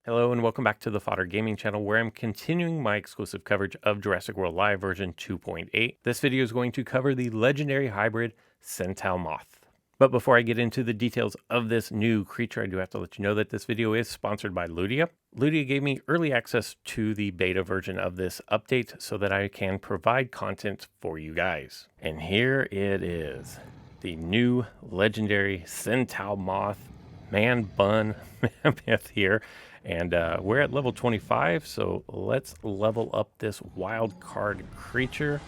Hello and welcome back to the Fodder Gaming channel, where I'm continuing my exclusive coverage of Jurassic World Alive version 2.8. This video is going to cover the legendary hybrid Tsintamoth. But before I get into the details of this new creature, I do have to let you know that this video is sponsored by Ludia. Ludia gave me early access to the beta version of this update so that I can provide content for you guys. And here it is, the new legendary Tsintamoth man bun mammoth here. And we're at level 25, so let's level up this wild card creature.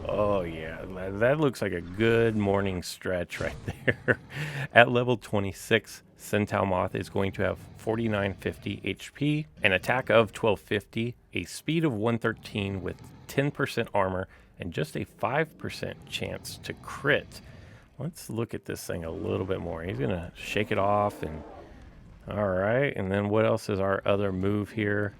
Oh yeah, that looks like a good morning stretch right there. At level 26, Tsintamoth is going to have 4950 HP, an attack of 1250, a speed of 113 with 10% armor, and just a 5% chance to crit. Let's look at this thing a little bit more. He's gonna shake it off and all right, and then what else is our other move here?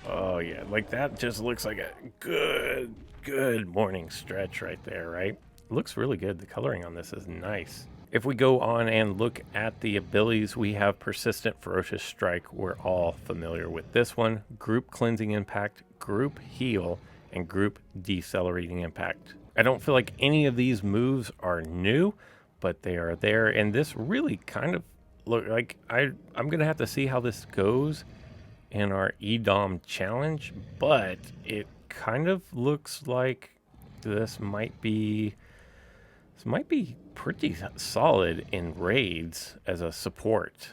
Oh yeah, like that just looks like a good morning stretch right there, right? It looks really good. The coloring on this is nice. If we go on and look at the abilities, we have Persistent Ferocious Strike. We're all familiar with this one. Group Cleansing Impact, Group Heal, and Group Decelerating Impact. I don't feel like any of these moves are new, but they are there, and this really kind of look like I'm gonna have to see how this goes in our EDOM challenge, but it kind of looks like this might be pretty solid in raids as a support.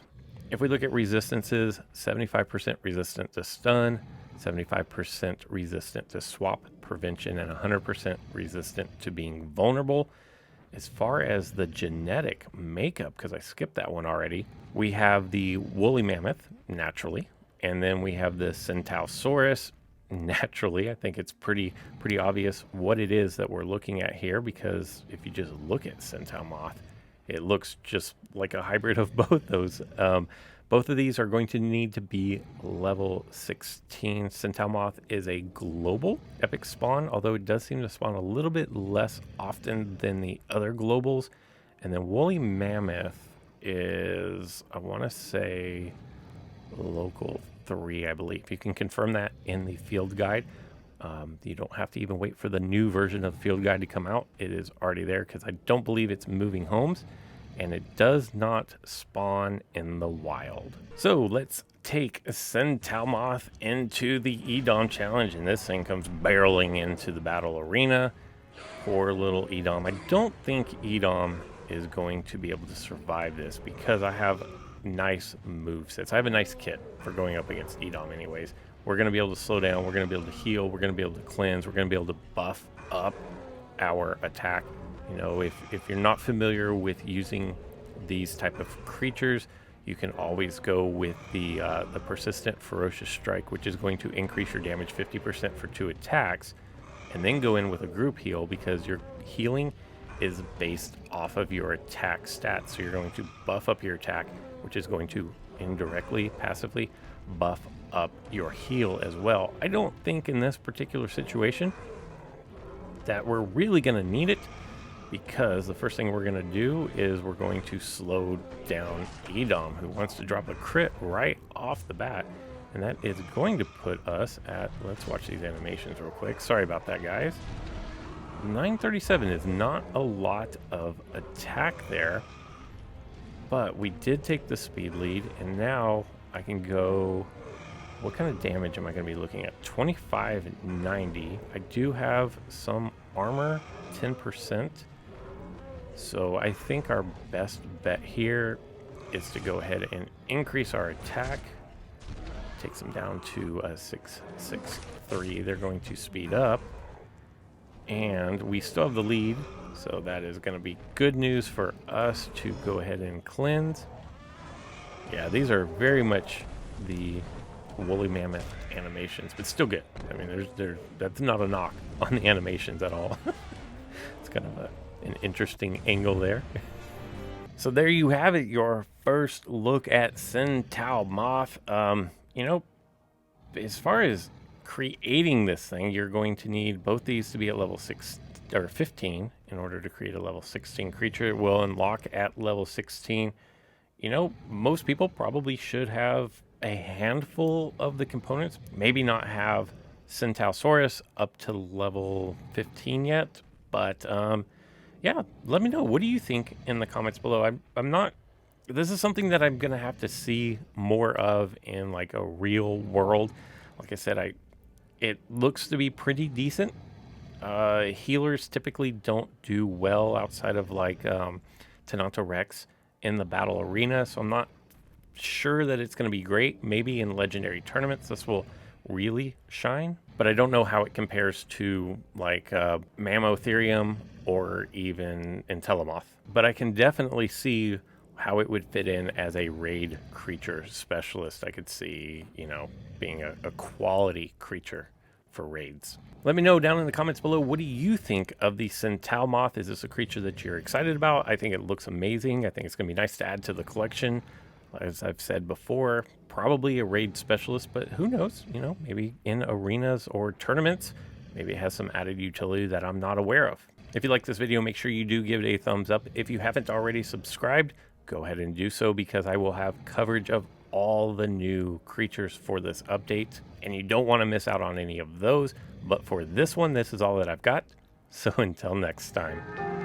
If we look at resistances, 75% resistant to stun, 75% resistant to swap prevention, and 100% resistant to being vulnerable. As far as the genetic makeup, because I skipped that one already, we have the woolly mammoth, naturally, and then we have the Centausaurus, naturally. I think it's pretty obvious what it is that we're looking at here, because if you just look at Tsintamoth, it looks just like a hybrid of both those. Both of these are going to need to be level 16. Tsintamoth is a global epic spawn, although it does seem to spawn a little bit less often than the other globals. And then woolly mammoth is, I want to say, local 3, I believe. You can confirm that in the field guide. You don't have to even wait for the new version of the field guide to come out. It is already there, because I don't believe it's moving homes, and it does not spawn in the wild. So let's take Tsintamoth into the EDOM challenge, and this thing comes barreling into the battle arena. Poor little EDOM. I don't think EDOM is going to be able to survive this, because I have nice movesets. I have a nice kit for going up against EDOM anyways. We're going to be able to slow down, we're going to be able to heal, we're going to be able to cleanse, we're going to be able to buff up our attack. You know, if you're not familiar with using these type of creatures, you can always go with the Persistent Ferocious Strike, which is going to increase your damage 50% for 2 attacks, and then go in with a group heal, because your healing is based off of your attack stats. So you're going to buff up your attack, which is going to indirectly, passively buff up your heal as well. I don't think in this particular situation that we're really going to need it, because the first thing we're going to do is we're going to slow down EDOM, who wants to drop a crit right off the bat. And that is going to put us at, let's watch these animations real quick. Sorry about that, guys. 937 is not a lot of attack there, but we did take the speed lead, and now I can go, what kind of damage am I going to be looking at? 2590. I do have some armor, 10%. So I think our best bet here is to go ahead and increase our attack. Takes them down to 663. They're going to speed up. And we still have the lead, so that is going to be good news for us to go ahead and cleanse. Yeah, these are very much the woolly mammoth animations, but still good. I mean, that's not a knock on the animations at all. It's kind of an interesting angle there. So there you have it, your first look at Tsintamoth. You know, as far as creating this thing, you're going to need both these to be at level 6 or 15 in order to create a level 16 creature. It will unlock at level 16. You know, most people probably should have a handful of the components, maybe not have Centausaurus up to level 15 yet, but yeah, let me know. What do you think in the comments below? I'm not, this is something that I'm going to have to see more of in like a real world. Like I said, it looks to be pretty decent. Healers typically don't do well outside of like Rex in the battle arena, so I'm not sure that it's going to be great. Maybe in legendary tournaments this will really shine, but I don't know how it compares to like Mammotherium or even Tsintamoth. But I can definitely see how it would fit in as a raid creature specialist. I could see, you know, being a quality creature for raids. Let me know down in the comments below, what do you think of the Tsintamoth? Is this a creature that you're excited about? I think it looks amazing. I think it's going to be nice to add to the collection. As I've said before, probably a raid specialist, but who knows? You know, maybe in arenas or tournaments, maybe it has some added utility that I'm not aware of. If you like this video, make sure you do give it a thumbs up. If you haven't already subscribed, go ahead and do so, because I will have coverage of all the new creatures for this update, and you don't want to miss out on any of those. But for this one, this is all that I've got. So until next time.